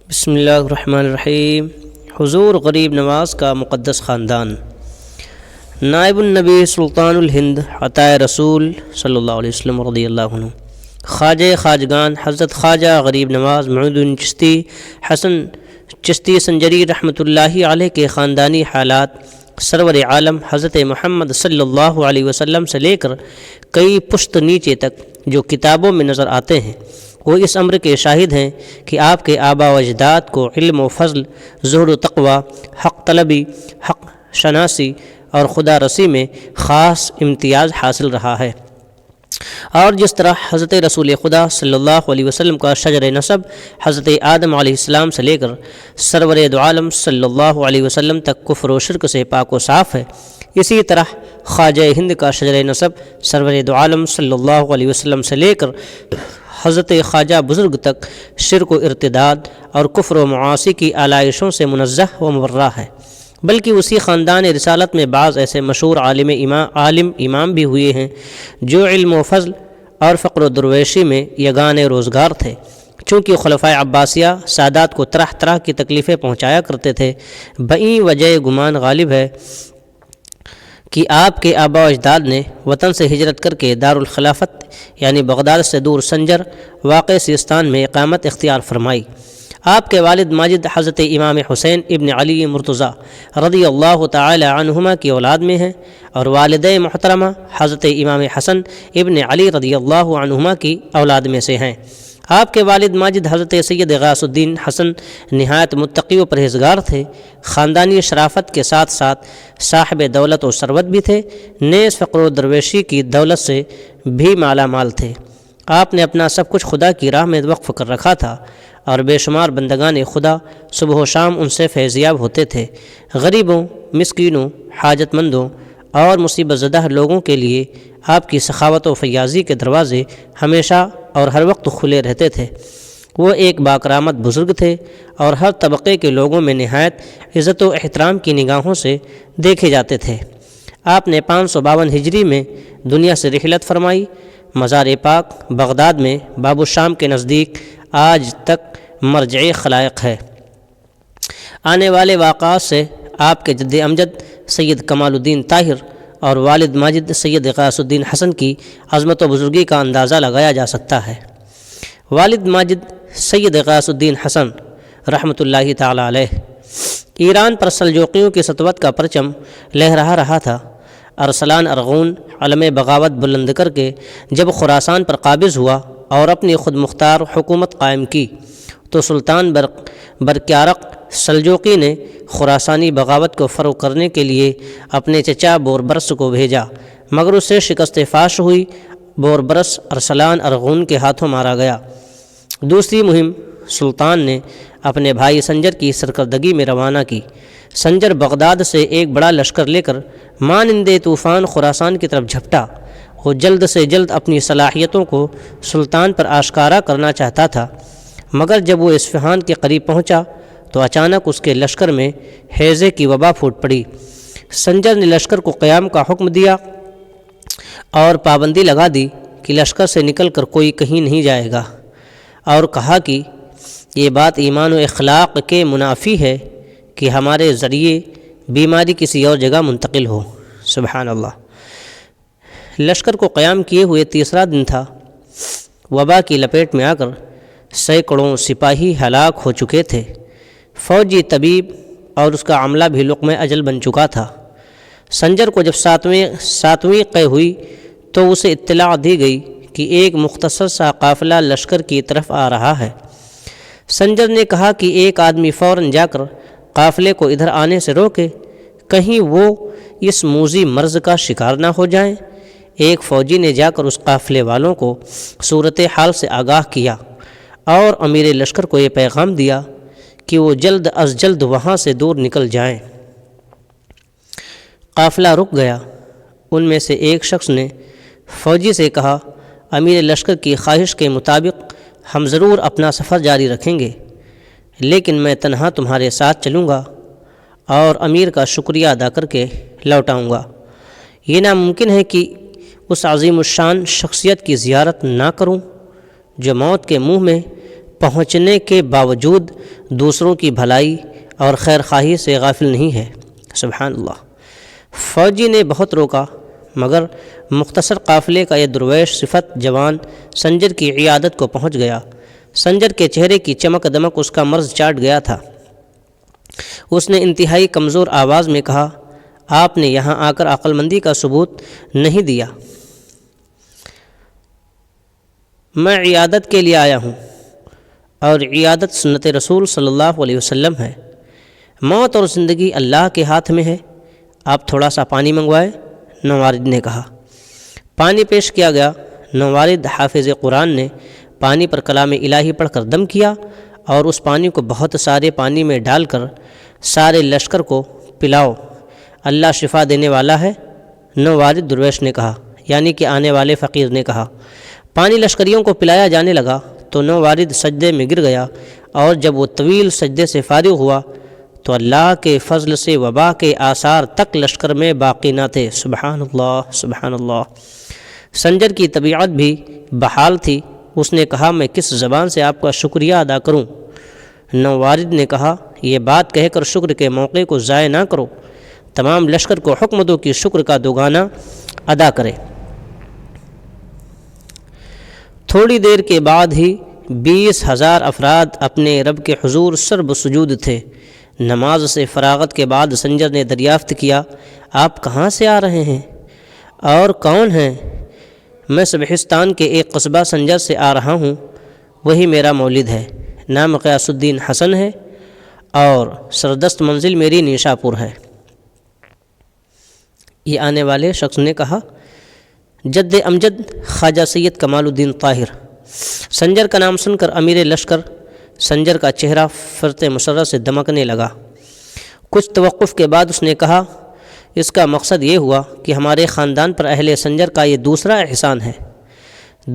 بسم اللہ الرحمن الرحیم۔ حضور غریب نواز کا مقدس خاندان، نائب النبی سلطان الہند عطائے رسول صلی اللہ علیہ وسلم رضی اللہ عنہ، خواجہ خواجگان حضرت خواجہ غریب نواز معود الدین چشتی حسن چشتی سنجری رحمۃ اللہ علیہ کے خاندانی حالات سرور عالم حضرت محمد صلی اللہ علیہ وسلم سے لے کر کئی پشت نیچے تک جو کتابوں میں نظر آتے ہیں، وہ اس امر کے شاہد ہیں کہ آپ کے آبا و اجداد کو علم و فضل، زہد و تقوی، حق طلبی، حق شناسی اور خدا رسی میں خاص امتیاز حاصل رہا ہے، اور جس طرح حضرت رسول خدا صلی اللہ علیہ وسلم کا شجر نسب حضرت آدم علیہ السلام سے لے کر سرور دو عالم صلی اللہ علیہ وسلم تک کفر و شرک سے پاک و صاف ہے، اسی طرح خواجہ ہند کا شجر نسب سرور دو عالم صلی اللہ علیہ وسلم سے لے کر حضرت خواجہ بزرگ تک شرک و ارتداد اور کفر و معاصی کی آلائشوں سے منزہ و مبرہ ہے، بلکہ اسی خاندان رسالت میں بعض ایسے مشہور عالم امام بھی ہوئے ہیں جو علم و فضل اور فقر و درویشی میں یگانہ روزگار تھے، چونکہ خلفائے عباسیہ سادات کو طرح طرح کی تکلیفیں پہنچایا کرتے تھے۔ بئیں وجہ گمان غالب ہے کہ آپ کے آبا و اجداد نے وطن سے ہجرت کر کے دارالخلافت یعنی بغداد سے دور سنجر واقع سیستان میں اقامت اختیار فرمائی۔ آپ کے والد ماجد حضرت امام حسین ابن علی مرتضیٰ رضی اللہ تعالی عنہما کی اولاد میں ہیں، اور والدہ محترمہ حضرت امام حسن ابن علی رضی اللہ عنہما کی اولاد میں سے ہیں۔ آپ کے والد ماجد حضرت سید غیاث الدین حسن نہایت متقی و پرہیزگار تھے، خاندانی شرافت کے ساتھ ساتھ صاحب دولت و ثروت بھی تھے، نیز فقر و درویشی کی دولت سے بھی مالا مال تھے۔ آپ نے اپنا سب کچھ خدا کی راہ میں وقف کر رکھا تھا، اور بے شمار بندگان خدا صبح و شام ان سے فیضیاب ہوتے تھے۔ غریبوں، مسکینوں، حاجت مندوں اور مصیبت زدہ لوگوں کے لیے آپ کی سخاوت و فیاضی کے دروازے ہمیشہ اور ہر وقت کھلے رہتے تھے۔ وہ ایک باکرامت بزرگ تھے اور ہر طبقے کے لوگوں میں نہایت عزت و احترام کی نگاہوں سے دیکھے جاتے تھے۔ آپ نے 552 ہجری میں دنیا سے رحلت فرمائی۔ مزار پاک بغداد میں باب الشام کے نزدیک آج تک مرجع خلائق ہے۔ آنے والے واقعات سے آپ کے جد امجد سید کمال الدین طاہر اور والد ماجد سید غیاث الدین حسن کی عظمت و بزرگی کا اندازہ لگایا جا سکتا ہے۔ والد ماجد سید غیاث الدین حسن رحمۃ اللہ تعالی علیہ ایران پر سلجوقیوں کی سطوت کا پرچم لہرا رہا تھا۔ ارسلان ارغون علم بغاوت بلند کر کے جب خراسان پر قابض ہوا اور اپنی خود مختار حکومت قائم کی، تو سلطان برقیارق سلجوقی نے خراسانی بغاوت کو فروغ کرنے کے لیے اپنے چچا بوربرس کو بھیجا، مگر اس سے شکست فاش ہوئی۔ بوربرس ارسلان ارغون کے ہاتھوں مارا گیا۔ دوسری مہم سلطان نے اپنے بھائی سنجر کی سرکردگی میں روانہ کی۔ سنجر بغداد سے ایک بڑا لشکر لے کر مانند طوفان خراسان کی طرف جھپٹا۔ وہ جلد سے جلد اپنی صلاحیتوں کو سلطان پر آشکارا کرنا چاہتا تھا، مگر جب وہ اصفہان کے قریب پہنچا تو اچانک اس کے لشکر میں ہیضے کی وبا پھوٹ پڑی۔ سنجر نے لشکر کو قیام کا حکم دیا اور پابندی لگا دی کہ لشکر سے نکل کر کوئی کہیں نہیں جائے گا، اور کہا کہ یہ بات ایمان و اخلاق کے منافی ہے کہ ہمارے ذریعے بیماری کسی اور جگہ منتقل ہو۔ سبحان اللہ۔ لشکر کو قیام کیے ہوئے تیسرا دن تھا۔ وبا کی لپیٹ میں آ کر سینکڑوں سپاہی ہلاک ہو چکے تھے۔ فوجی طبیب اور اس کا عملہ بھی لقمہ اجل بن چکا تھا۔ سنجر کو جب ساتویں قے ہوئی تو اسے اطلاع دی گئی کہ ایک مختصر سا قافلہ لشکر کی طرف آ رہا ہے۔ سنجر نے کہا کہ ایک آدمی فوراً جا کر قافلے کو ادھر آنے سے روکے، کہیں وہ اس موذی مرض کا شکار نہ ہو جائیں۔ ایک فوجی نے جا کر اس قافلے والوں کو صورتحال سے آگاہ کیا اور امیر لشکر کو یہ پیغام دیا کہ وہ جلد از جلد وہاں سے دور نکل جائیں۔ قافلہ رک گیا۔ ان میں سے ایک شخص نے فوجی سے کہا، امیر لشکر کی خواہش کے مطابق ہم ضرور اپنا سفر جاری رکھیں گے، لیکن میں تنہا تمہارے ساتھ چلوں گا اور امیر کا شکریہ ادا کر کے لوٹ آؤں گا۔ یہ ناممکن ہے کہ اس عظیم الشان شخصیت کی زیارت نہ کروں جو موت کے منہ میں پہنچنے کے باوجود دوسروں کی بھلائی اور خیر خواہی سے غافل نہیں ہے۔ سبحان اللہ۔ فوجی نے بہت روکا مگر مختصر قافلے کا یہ درویش صفت جوان سنجر کی عیادت کو پہنچ گیا۔ سنجر کے چہرے کی چمک دمک اس کا مرض چاٹ گیا تھا۔ اس نے انتہائی کمزور آواز میں کہا، آپ نے یہاں آ کر عقل مندی کا ثبوت نہیں دیا۔ میں عیادت کے لیے آیا ہوں اور عیادت سنت رسول صلی اللہ علیہ وسلم ہے۔ موت اور زندگی اللہ کے ہاتھ میں ہے، آپ تھوڑا سا پانی منگوائے۔ نووارد نے کہا۔ پانی پیش کیا گیا۔ نووارد حافظ قرآن نے پانی پر کلام الہی پڑھ کر دم کیا اور اس پانی کو بہت سارے پانی میں ڈال کر سارے لشکر کو پلاؤ، اللہ شفا دینے والا ہے۔ نووارد درویش نے کہا، یعنی کہ آنے والے فقیر نے کہا۔ پانی لشکریوں کو پلایا جانے لگا تو نووارد سجدے میں گر گیا، اور جب وہ طویل سجدے سے فارغ ہوا تو اللہ کے فضل سے وبا کے آثار تک لشکر میں باقی نہ تھے۔ سبحان اللہ، سبحان اللہ۔ سنجر کی طبیعت بھی بحال تھی۔ اس نے کہا، میں کس زبان سے آپ کا شکریہ ادا کروں؟ نووارد نے کہا، یہ بات کہہ کر شکر کے موقع کو ضائع نہ کرو، تمام لشکر کو حکم دو کہ شکر کا دوگانہ ادا کرے۔ تھوڑی دیر کے بعد ہی 20,000 افراد اپنے رب کے حضور سرب سجود تھے۔ نماز سے فراغت کے بعد سنجر نے دریافت کیا، آپ کہاں سے آ رہے ہیں اور کون ہیں؟ میں سبحستان کے ایک قصبہ سنجر سے آ رہا ہوں، وہی میرا مولد ہے، نام غیاث الدین حسن ہے اور سردست منزل میری نیشا پور ہے۔ یہ آنے والے شخص نے کہا، جد امجد خواجہ سید کمال الدین طاہر۔ سنجر کا نام سن کر امیر لشکر سنجر کا چہرہ فرت مسرت سے دمکنے لگا۔ کچھ توقف کے بعد اس نے کہا، اس کا مقصد یہ ہوا کہ ہمارے خاندان پر اہل سنجر کا یہ دوسرا احسان ہے۔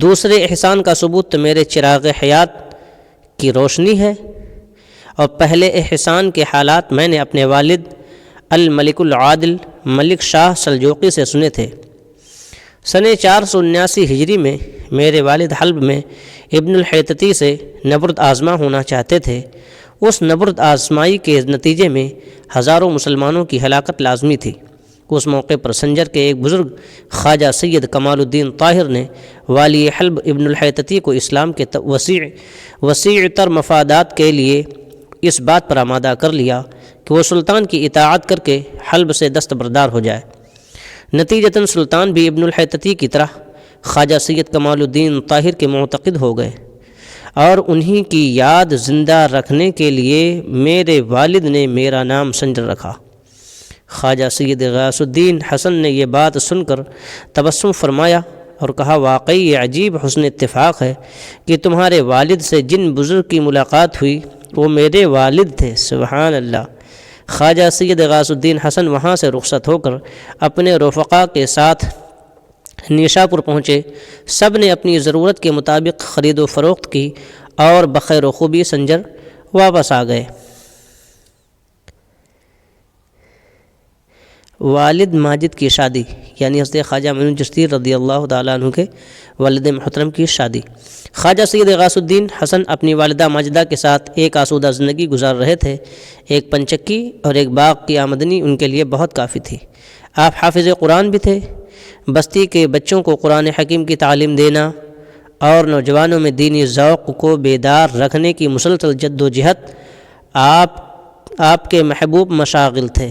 دوسرے احسان کا ثبوت تو میرے چراغ حیات کی روشنی ہے، اور پہلے احسان کے حالات میں نے اپنے والد الملک العادل ملک شاہ سلجوقی سے سنے تھے۔ سن 479 ہجری میں میرے والد حلب میں ابن الحیتتی سے نبرد آزما ہونا چاہتے تھے۔ اس نبرد آزمائی کے نتیجے میں ہزاروں مسلمانوں کی ہلاکت لازمی تھی۔ اس موقع پر سنجر کے ایک بزرگ خواجہ سید کمال الدین طاہر نے والی حلب ابن الحیتتی کو اسلام کے وسیع تر مفادات کے لیے اس بات پر آمادہ کر لیا کہ وہ سلطان کی اطاعت کر کے حلب سے دستبردار ہو جائے۔ نتیجتاً سلطان بھی ابن الحیتتی کی طرح خواجہ سید کمال الدین طاہر کے معتقد ہو گئے، اور انہی کی یاد زندہ رکھنے کے لیے میرے والد نے میرا نام سنجر رکھا۔ خواجہ سید غیاث الدین حسن نے یہ بات سن کر تبسم فرمایا اور کہا، واقعی یہ عجیب حسن اتفاق ہے کہ تمہارے والد سے جن بزرگ کی ملاقات ہوئی وہ میرے والد تھے۔ سبحان اللہ۔ خواجہ سید غیاث الدین حسن وہاں سے رخصت ہو کر اپنے رفقا کے ساتھ نیشا پور پہنچے۔ سب نے اپنی ضرورت کے مطابق خرید و فروخت کی اور بخیر و خوبی سنجر واپس آ گئے۔ والد ماجد کی شادی، یعنی حضرت خواجہ معین چشتی رضی اللہ تعالیٰ عنہ کے والد محترم کی شادی۔ خواجہ سید غیاث الدین حسن اپنی والدہ ماجدہ کے ساتھ ایک آسودہ زندگی گزار رہے تھے۔ ایک پنچکی اور ایک باغ کی آمدنی ان کے لیے بہت کافی تھی۔ آپ حافظ قرآن بھی تھے۔ بستی کے بچوں کو قرآن حکیم کی تعلیم دینا اور نوجوانوں میں دینی ذوق کو بیدار رکھنے کی مسلسل جد و جہد آپ کے محبوب مشاغل تھے۔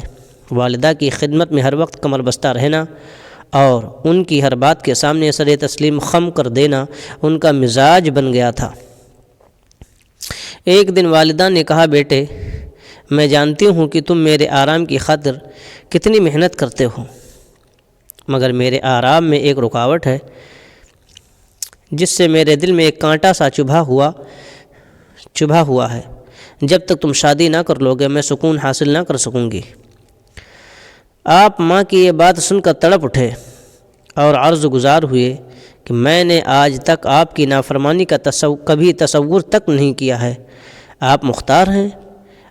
والدہ کی خدمت میں ہر وقت کمر بستہ رہنا اور ان کی ہر بات کے سامنے سر تسلیم خم کر دینا ان کا مزاج بن گیا تھا۔ ایک دن والدہ نے کہا، بیٹے میں جانتی ہوں کہ تم میرے آرام کی خاطر کتنی محنت کرتے ہو، مگر میرے آرام میں ایک رکاوٹ ہے جس سے میرے دل میں ایک کانٹا سا چبھا ہوا ہے۔ جب تک تم شادی نہ کر لوگے میں سکون حاصل نہ کر سکوں گی۔ آپ ماں کی یہ بات سن کر تڑپ اٹھے اور عرض گزار ہوئے کہ میں نے آج تک آپ کی نافرمانی کا کبھی تصور تک نہیں کیا ہے۔ آپ مختار ہیں،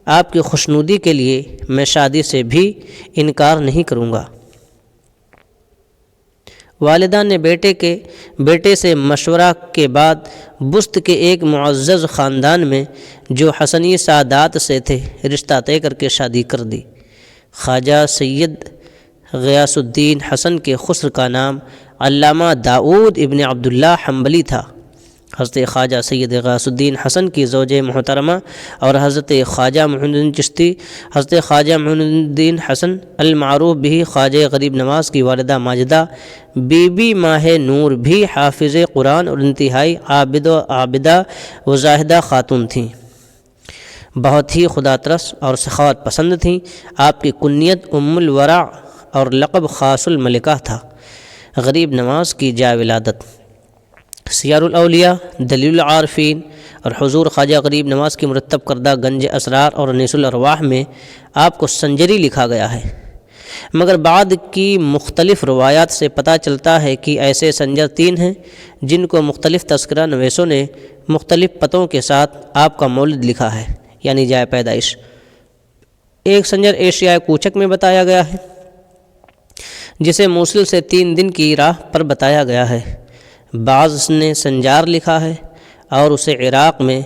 آپ کی خوشنودی کے لیے میں شادی سے بھی انکار نہیں کروں گا۔ والدہ نے بیٹے سے مشورہ کے بعد بست کے ایک معزز خاندان میں جو حسنی سادات سے تھے رشتہ طے کر کے شادی کر دی۔ خواجہ سید غیاث الدین حسن کے خسر کا نام علامہ داؤد ابن عبداللہ حنبلی تھا۔ حضرت خواجہ سید غیاث الدین حسن کی زوجہ محترمہ اور حضرت خواجہ معین الدین چشتی، حضرت خواجہ معین الدین حسن المعروف بھی خواجہ غریب نواز کی والدہ ماجدہ بی بی ماہ نور بھی حافظ قرآن اور انتہائی عابدہ و زاہدہ خاتون تھیں۔ بہت ہی خدا ترس اور سخاوت پسند تھیں۔ آپ کی کنیت ام الورع اور لقب خاص الملکہ تھا۔ غریب نواز کی جائے ولادت۔ سیر الاولیاء، دلیل العارفین اور حضور خواجہ غریب نواز کی مرتب کردہ گنج اسرار اور انیس الارواح میں آپ کو سنجری لکھا گیا ہے، مگر بعد کی مختلف روایات سے پتہ چلتا ہے کہ ایسے سنجر 3 ہیں جن کو مختلف تذکرہ نویسوں نے مختلف پتوں کے ساتھ آپ کا مولد لکھا ہے، یعنی جائے پیدائش۔ ایک سنجر ایشیائے کوچک میں بتایا گیا ہے جسے موصل سے 3 دن کی راہ پر بتایا گیا ہے۔ بعض نے سنجار لکھا ہے اور اسے عراق میں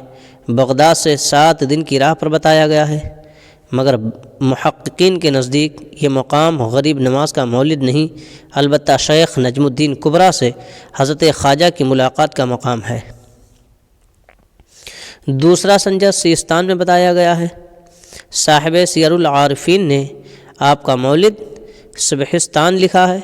بغداد سے 7 دن کی راہ پر بتایا گیا ہے، مگر محققین کے نزدیک یہ مقام غریب نواز کا مولد نہیں، البتہ شیخ نجم الدین کبریٰ سے حضرت خواجہ کی ملاقات کا مقام ہے۔ دوسرا سنجر سیستان میں بتایا گیا ہے۔ صاحب سیر العارفین نے آپ کا مولد سبحستان لکھا ہے۔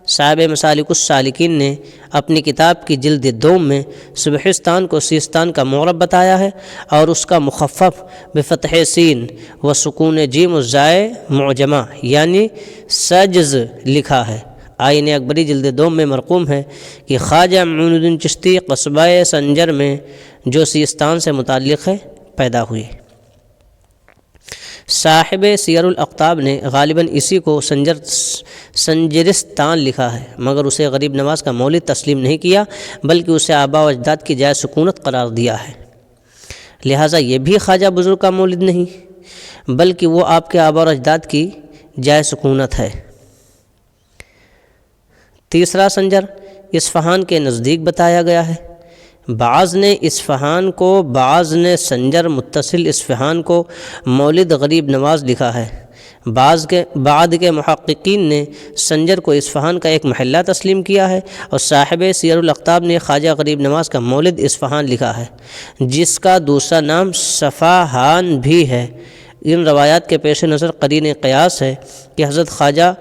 صاحب مسالک السالکین نے اپنی کتاب کی جلد 2 میں سبحستان کو سیستان کا معرب بتایا ہے اور اس کا مخفف بفتح سین و سکون جیم الزائے معجمہ یعنی سجز لکھا ہے۔ آئین اکبری جلد 2 میں مرقوم ہے کہ خواجہ معین الدین چشتی قصبہ سنجر میں جو سیستان سے متعلق ہے پیدا ہوئے۔ صاحب سیر الاقطاب نے غالباً اسی کو سنجرستان لکھا ہے، مگر اسے غریب نواز کا مولد تسلیم نہیں کیا بلکہ اسے آباء و اجداد کی جائے سکونت قرار دیا ہے، لہٰذا یہ بھی خواجہ بزرگ کا مولد نہیں بلکہ وہ آپ کے آباء و اجداد کی جائے سکونت ہے۔ تیسرا سنجر اصفہان کے نزدیک بتایا گیا ہے۔ بعض نے اصفہان کو، بعض نے سنجر متصل اصفہان کو مولد غریب نواز لکھا ہے۔ بعد کے محققین نے سنجر کو اصفہان کا ایک محلہ تسلیم کیا ہے اور صاحب سیر الاقطاب نے خواجہ غریب نواز کا مولد اصفہان لکھا ہے جس کا دوسرا نام صفاہان بھی ہے۔ ان روایات کے پیش نظر قرین قیاس ہے کہ حضرت خواجہ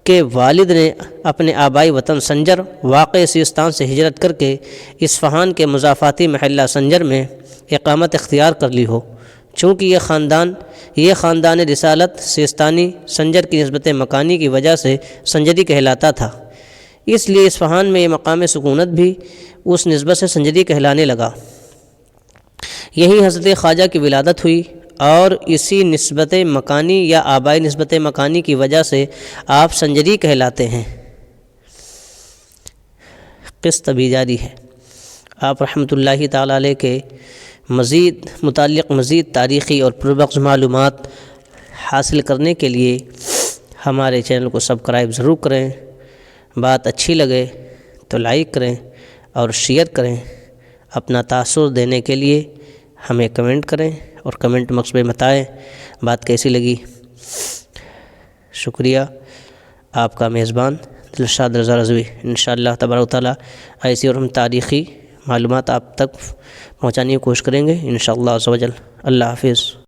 کے والد نے اپنے آبائی وطن سنجر واقع سیستان سے ہجرت کر کے اصفہان کے مضافاتی محلہ سنجر میں اقامت اختیار کر لی ہو، چونکہ یہ خاندان رسالت سیستانی سنجر کی نسبت مکانی کی وجہ سے سنجری کہلاتا تھا، اس لیے اصفہان میں یہ مقام سکونت بھی اس نسبت سے سنجری کہلانے لگا۔ یہی حضرت خواجہ کی ولادت ہوئی اور اسی نسبت مکانی یا آبائی نسبت مکانی کی وجہ سے آپ سنجری کہلاتے ہیں۔ قسط بھی جاری ہے۔ آپ رحمۃ اللہ تعالیٰ علیہ کے مزید تاریخی اور پربخش معلومات حاصل کرنے کے لیے ہمارے چینل کو سبسکرائب ضرور کریں، بات اچھی لگے تو لائک کریں اور شیئر کریں۔ اپنا تاثر دینے کے لیے ہمیں کمنٹ کریں اور کمنٹ باکس میں بتائیں بات کیسی لگی۔ شکریہ۔ آپ کا میزبان دلشاد رضا رضوی۔ انشاءاللہ تبارک و تعالیٰ ایسی اور ہم تاریخی معلومات آپ تک پہنچانے کی کوشش کریں گے انشاءاللہ عز و جل۔ اللہ حافظ۔